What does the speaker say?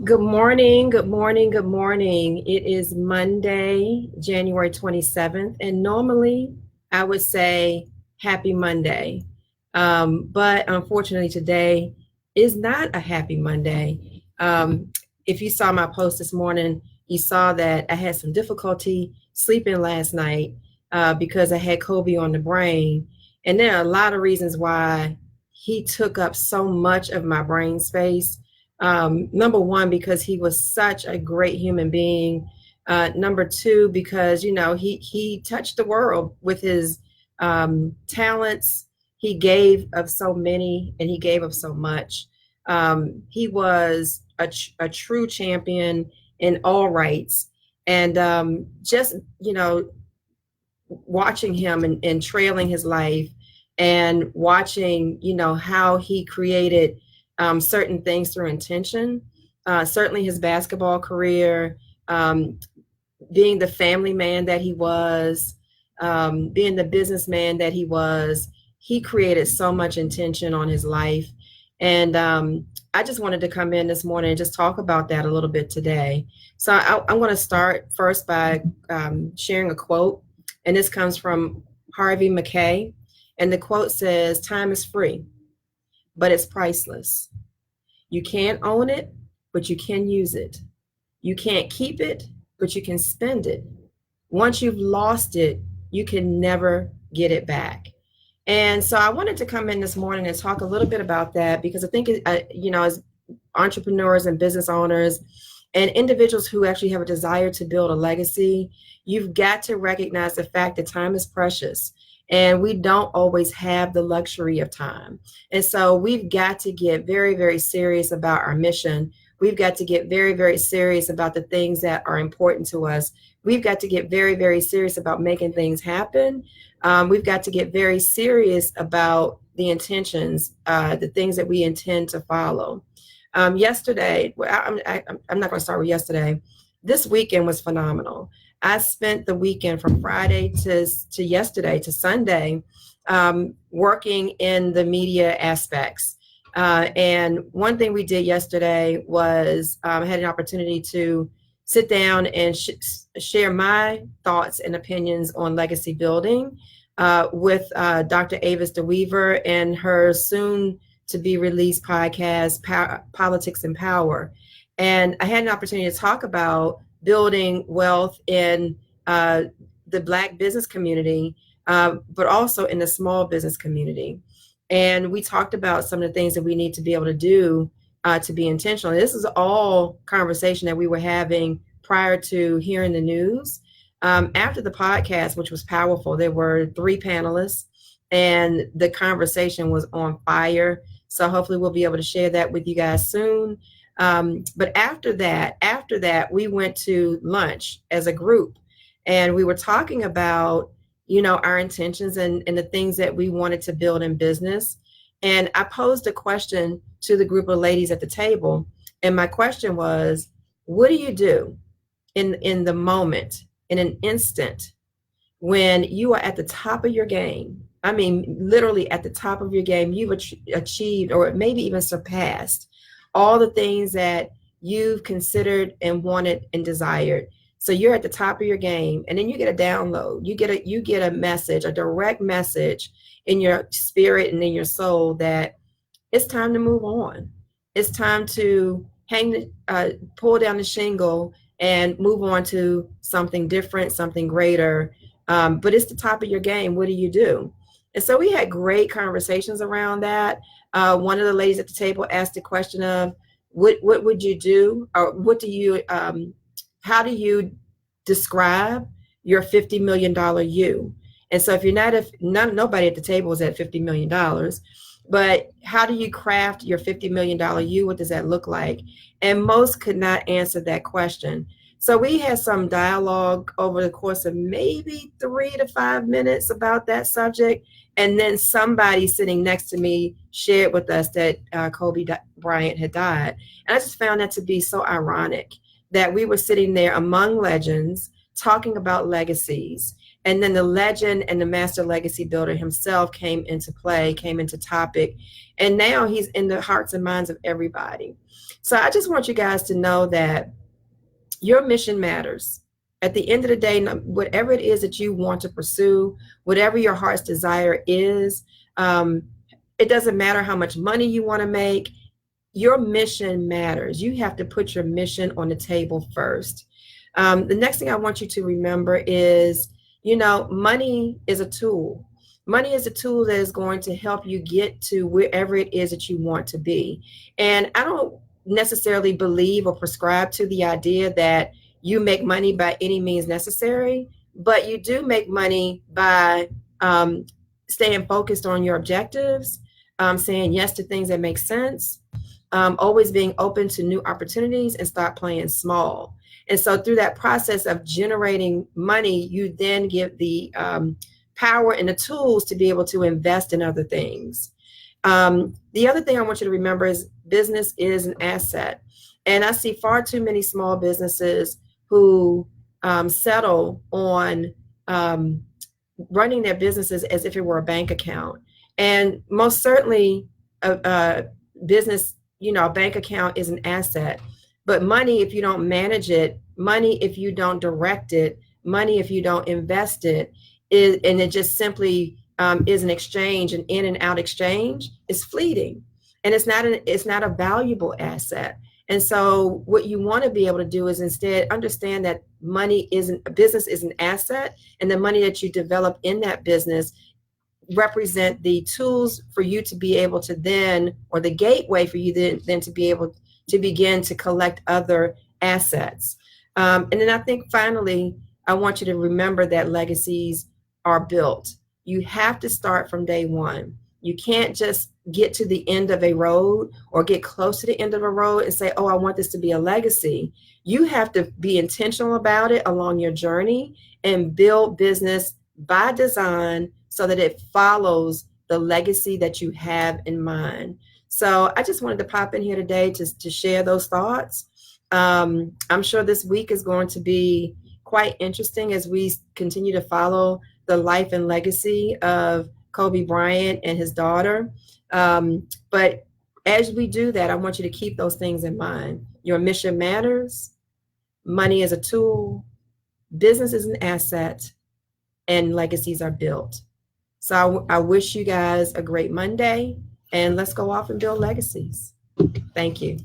Good morning, good morning, good morning. It is Monday, January 27th, and normally I would say happy Monday. But unfortunately, today is not a happy Monday. If you saw my post this morning, you saw that I had some difficulty sleeping last night because I had Kobe on the brain. And there are a lot of reasons why he took up so much of my brain space. Number one, because he was such a great human being. Number two, because he touched the world with his talents. He gave of so many, and he gave of so much. He was a true champion in all rights, and just watching him and trailing his life, and watching how he created certain things through intention. Certainly his basketball career, um, being the family man that he was, being the businessman that he was. He created so much intention on his life. And I just wanted to come in this morning and just talk about that a little bit today. So I'm going to start first by sharing a quote. And this comes from Harvey Mackay. And the quote says, "Time is free, but it's priceless. You can't own it, but you can use it. You can't keep it, but you can spend it. Once you've lost it, you can never get it back." And so I wanted to come in this morning and talk a little bit about that, because I think, as entrepreneurs and business owners and individuals who actually have a desire to build a legacy, you've got to recognize the fact that time is precious. And we don't always have the luxury of time. And so we've got to get very, very serious about our mission. We've got to get very, very serious about the things that are important to us. We've got to get very, very serious about making things happen. We've got to get very serious about the intentions, the things that we intend to follow. Yesterday, I'm not going to start with yesterday. This weekend was phenomenal. I spent the weekend from Friday to yesterday to Sunday working in the media aspects. And one thing we did yesterday was I had an opportunity to sit down and share my thoughts and opinions on legacy building with Dr. Avis DeWeaver and her soon to be released podcast, Politics and Power. And I had an opportunity to talk about building wealth in the Black business community, but also in the small business community. And we talked about some of the things that we need to be able to do to be intentional. And this is all conversation that we were having prior to hearing the news. After the podcast, which was powerful, there were 3 panelists, and the conversation was on fire. So hopefully we'll be able to share that with you guys soon. But after that, we went to lunch as a group, and we were talking about, our intentions and the things that we wanted to build in business. And I posed a question to the group of ladies at the table. And my question was, what do you do in the moment, in an instant, when you are at the top of your game? I mean, literally at the top of your game, you've achieved or maybe even surpassed all the things that you've considered and wanted and desired. So you're at the top of your game, and then you get a download. You get a message, a direct message in your spirit and in your soul that it's time to move on. It's time to pull down the shingle and move on to something different, something greater. But it's the top of your game. What do you do? And so we had great conversations around that. One of the ladies at the table asked the question of, what would you do, or what do you, how do you describe your $50 million you? And so if you're nobody at the table is at $50 million, but how do you craft your $50 million you? What does that look like? And most could not answer that question. So we had some dialogue over the course of maybe 3 to 5 minutes about that subject. And then somebody sitting next to me shared with us that Kobe Bryant had died. And I just found that to be so ironic that we were sitting there among legends talking about legacies. And then the legend and the master legacy builder himself came into play, came into topic, and now he's in the hearts and minds of everybody. So I just want you guys to know that your mission matters. At the end of the day, whatever it is that you want to pursue, whatever your heart's desire is, it doesn't matter how much money you want to make. Your mission matters. You have to put your mission on the table first. The next thing I want you to remember is, money is a tool. Money is a tool that is going to help you get to wherever it is that you want to be. And I don't necessarily believe or prescribe to the idea that you make money by any means necessary, but you do make money by staying focused on your objectives, saying yes to things that make sense, always being open to new opportunities, and stop playing small. And so through that process of generating money, you then get the power and the tools to be able to invest in other things. The other thing I want you to remember is business is an asset. And I see far too many small businesses who settle on running their businesses as if it were a bank account. And most certainly a business, a bank account is an asset. But money, if you don't manage it, money, if you don't direct it, money, if you don't invest it, and it just simply is an exchange, an in and out exchange, is fleeting, and it's not a valuable asset. And so what you want to be able to do is instead understand that business is an asset, and the money that you develop in that business represent the tools for you to be able to then, or the gateway for you then to be able to begin to collect other assets. And then I think finally, I want you to remember that legacies are built. You have to start from day one. You can't just get to the end of a road or get close to the end of a road and say, oh, I want this to be a legacy. You have to be intentional about it along your journey and build business by design so that it follows the legacy that you have in mind. So I just wanted to pop in here today to share those thoughts. I'm sure this week is going to be quite interesting as we continue to follow the life and legacy of Kobe Bryant and his daughter. But as we do that, I want you to keep those things in mind. Your mission matters. Money is a tool. Business is an asset. And legacies are built. So I wish you guys a great Monday, and let's go off and build legacies. Thank you.